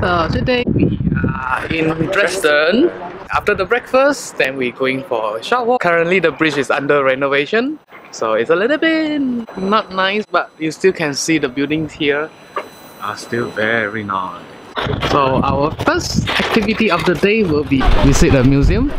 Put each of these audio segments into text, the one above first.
So today we are in Dresden. After the breakfast, then we're going for a short walk. Currently the bridge is under renovation, so it's a little bit not nice, but you still can see the buildings here are still very nice. So our first activity of the day will be visit a museum.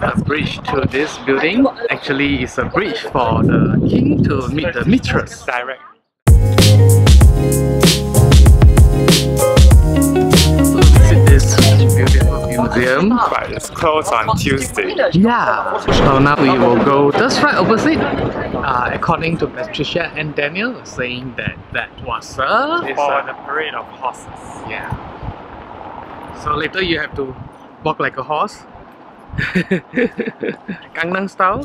The bridge to this building actually is a bridge for the king to meet the mistress directly. So visit this beautiful museum, but it's closed on Tuesday. Yeah. So now we will go just right opposite. According to Patricia and Daniel, saying that that was the parade of horses. Yeah. So later you have to walk like a horse. Gangnam style.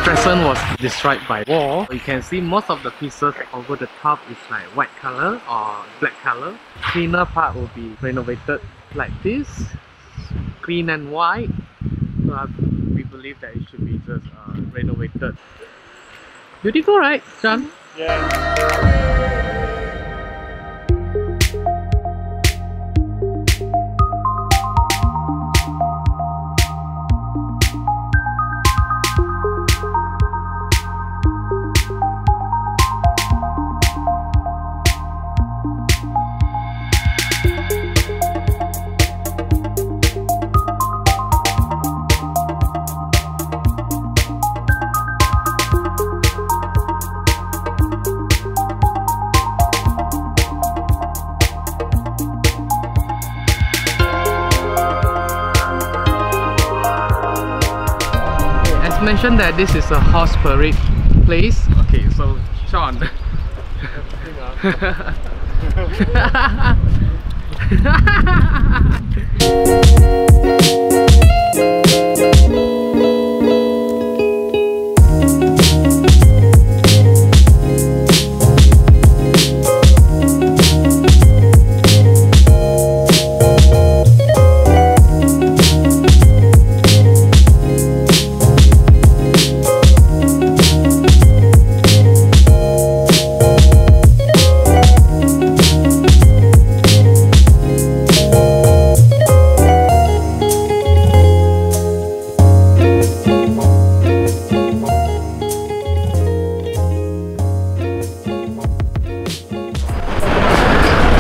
Dresden was destroyed by war. You can see most of the pieces over the top is like white color or black color. Cleaner part will be renovated like this, clean and white. So we believe that it should be just renovated. Beautiful, right, John? Yeah. Mentioned that this is a horse parade place. Okay, so Sean.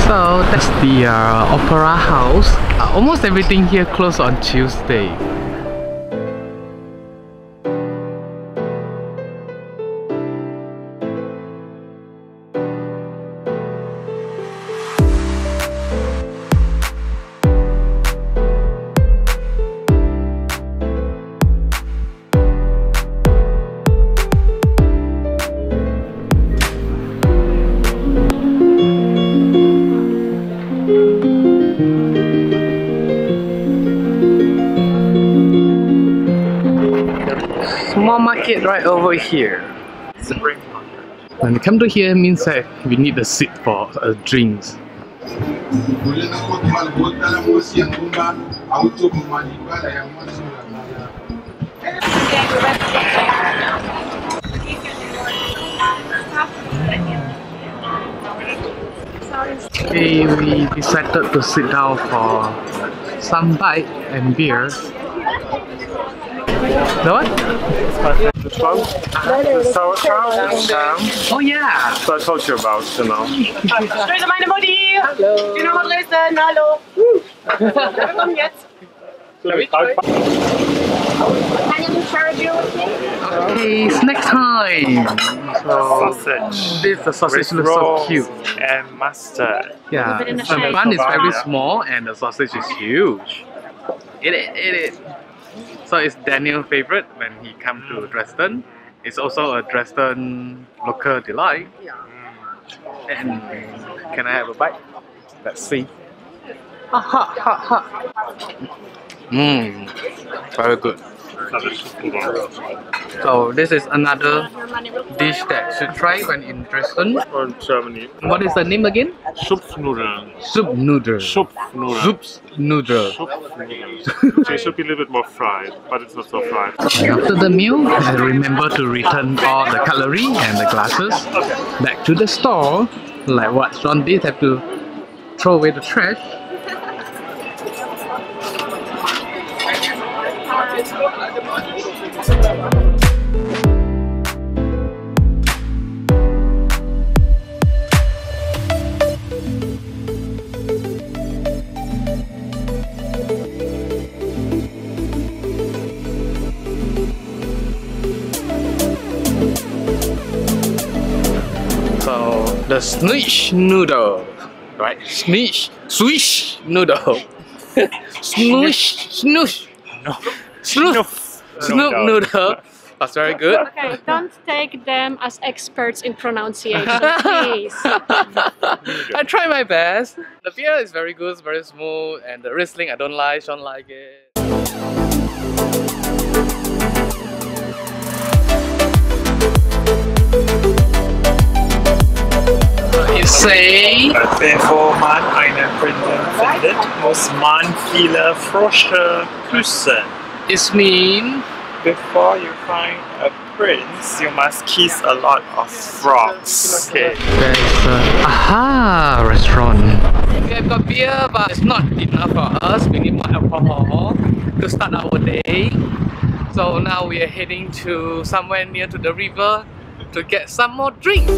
So that's the opera house. Almost everything here closed on Tuesday. Small market right over here. Spring market. When we come to here, it means that we need a seat for drinks. Okay, we decided to sit down for some bite and beer. The what? The sauerkraut, the jam. Oh yeah! So I told you about, you know. Grüße meine Mutti! Hello! Schöner mal Dresden, hallo! Wir kommen jetzt! Okay, snack time! So, Sausage. the sausage With looks so rolls cute. and mustard. Yeah, Put it in the so the shape. bun is very Yeah. small and the sausage is huge. Eat it, eat it! So it's Daniel's favorite when he comes to Dresden. It's also a Dresden local delight. And can I have a bite? Let's see. Ha ha ha ha! Mmm, very good. So this is another dish that you should try when in Dresden. From Germany. What is the name again? Schupfnudeln. Soup noodle. Schupfnudeln. Soup noodle. Schupfnudeln. They should be a little bit more fried, but it's not so fried. After the meal, remember to return all the cutlery and the glasses back to the store. Like what Sean did, have to throw away the trash. So the snish noodle, right? Swish noodle. Snoosh. No. Snoop noodle. That's very good. Okay, don't take them as experts in pronunciation, please. I try my best. The beer is very good, it's very smooth, and the Riesling I don't like, Sean like it. You say Bevor man einen Prinzen findet, muss man viele Frösche küssen. it mean Before you find a prince, you must kiss a lot of frogs. Okay. there's a aha restaurant. We have got beer, but it's not enough for us. We need more alcohol to start our day. So now we are heading to somewhere near to the river to get some more drink.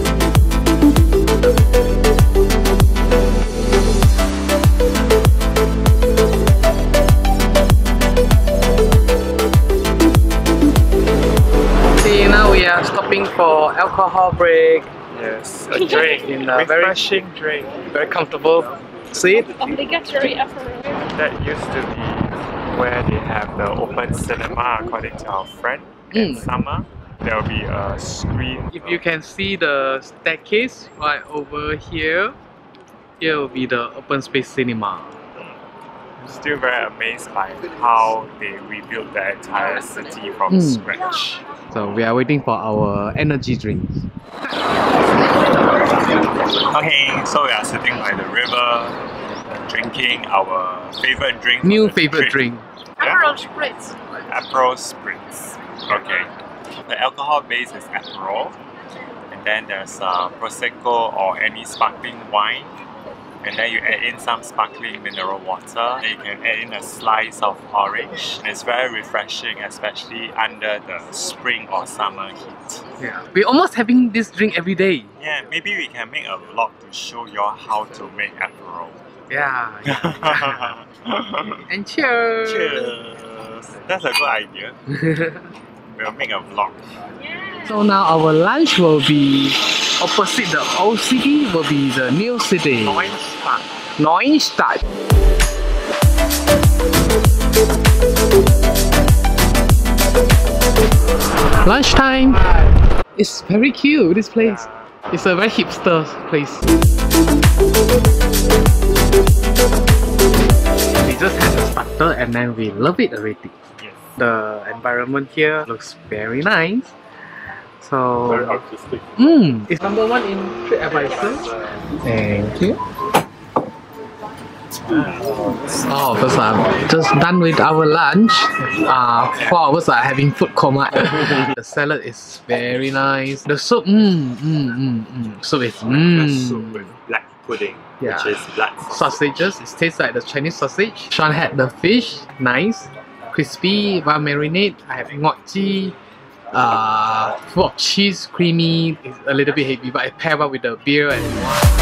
See, now we are stopping for alcohol break. Yes, a drink. In a very- refreshing drink. Very comfortable seat. Obligatory effort. That used to be where they have the open cinema, according to our friend. In summer, there will be a screen. If you can see the staircase right over here, here will be the open space cinema. Still very amazed by how they rebuilt the entire city from scratch. So we are waiting for our energy drinks. Okay, so we are sitting by the river, drinking our favorite drink. New from the favorite trip. drink. Aperol Spritz. Aperol Spritz. Okay. The alcohol base is Aperol, and then there's Prosecco or any sparkling wine, and then you add in some sparkling mineral water, and you can add in a slice of orange. And it's very refreshing, especially under the spring or summer heat. Yeah. We're almost having this drink every day. Yeah, maybe we can make a vlog to show you all how to make Aperol. Yeah. And cheers! Cheers! That's a good idea. We'll make a vlog. So now our lunch will be opposite the old city, will be the new city. Neustadt. Lunchtime. It's very cute, this place. It's a very hipster place. We just had a starter and then we love it already. Yes. The environment here looks very nice. So, Very artistic. it's number one in TripAdvisor. Thank you. Oh, because I'm just done with our lunch. 4 hours are having food coma. The salad is very nice. The soup, soup is The soup with black pudding, Yeah. which is blood. Sausages, it tastes like the Chinese sausage. Sean had the fish, nice, crispy, while marinade I have ngotji, full of cheese, creamy, it's a little bit heavy, but I pair up with the beer and